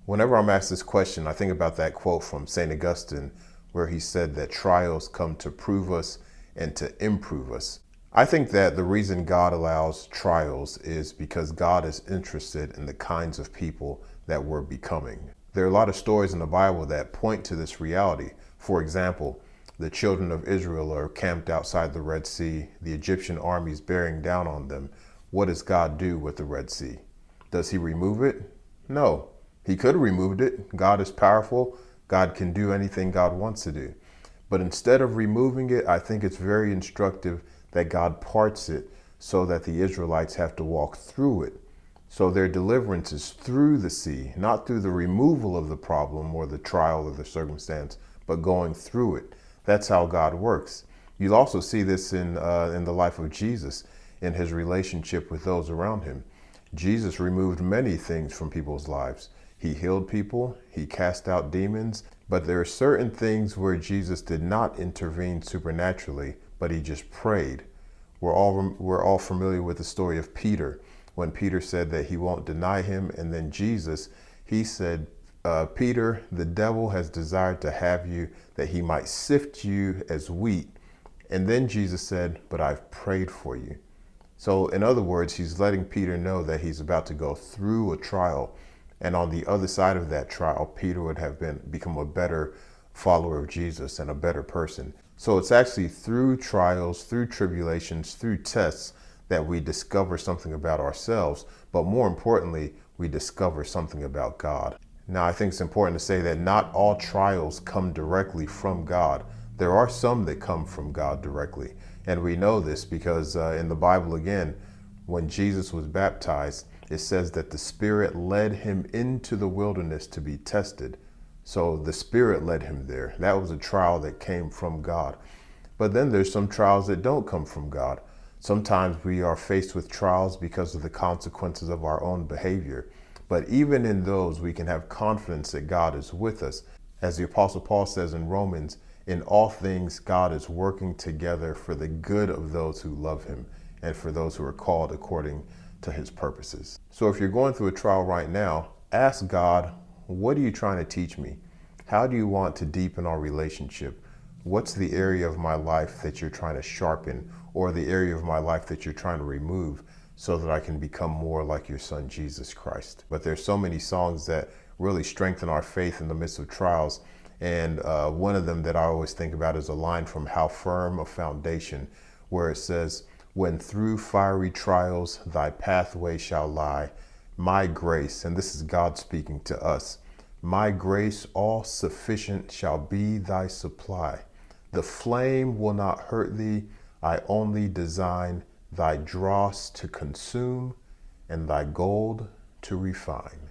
Whenever I'm asked this question, I think about that quote from St. Augustine, where he said that trials come to prove us and to improve us. I think that the reason God allows trials is because God is interested in the kinds of people that we're becoming. There are a lot of stories in the Bible that point to this reality. For example, the children of Israel are camped outside the Red Sea, the Egyptian army is bearing down on them. What does God do with the Red Sea? Does he remove it? No. He could have removed it. God is powerful. God can do anything God wants to do. But instead of removing it, I think it's very instructive that God parts it so that the Israelites have to walk through it. So their deliverance is through the sea, not through the removal of the problem or the trial or the circumstance, but going through it. That's how God works. You'll also see this in the life of Jesus, in his relationship with those around him. Jesus removed many things from people's lives. He healed people, he cast out demons, but there are certain things where Jesus did not intervene supernaturally, but he just prayed. We're all familiar with the story of Peter, when Peter said that he won't deny him, and then Jesus, he said, Peter, the devil has desired to have you that he might sift you as wheat. And then Jesus said, but I've prayed for you. So in other words, he's letting Peter know that he's about to go through a trial. And on the other side of that trial, Peter would have become a better follower of Jesus and a better person. So it's actually through trials, through tribulations, through tests that we discover something about ourselves. But more importantly, we discover something about God. Now, I think it's important to say that not all trials come directly from God. There are some that come from God directly. And we know this because in the Bible, again, when Jesus was baptized, it says that the Spirit led him into the wilderness to be tested. So the Spirit led him there. That was a trial that came from God. But then there's some trials that don't come from God. Sometimes we are faced with trials because of the consequences of our own behavior. But even in those, we can have confidence that God is with us. As the Apostle Paul says in Romans, in all things, God is working together for the good of those who love him and for those who are called according to his purposes. So if you're going through a trial right now, ask God, what are you trying to teach me? How do you want to deepen our relationship? What's the area of my life that you're trying to sharpen, or the area of my life that you're trying to remove, so that I can become more like your son, Jesus Christ? But there's so many songs that really strengthen our faith in the midst of trials. And one of them that I always think about is a line from How Firm a Foundation, where it says, when through fiery trials thy pathway shall lie, my grace, and this is God speaking to us, my grace all sufficient shall be thy supply. The flame will not hurt thee, I only design thy dross to consume and thy gold to refine.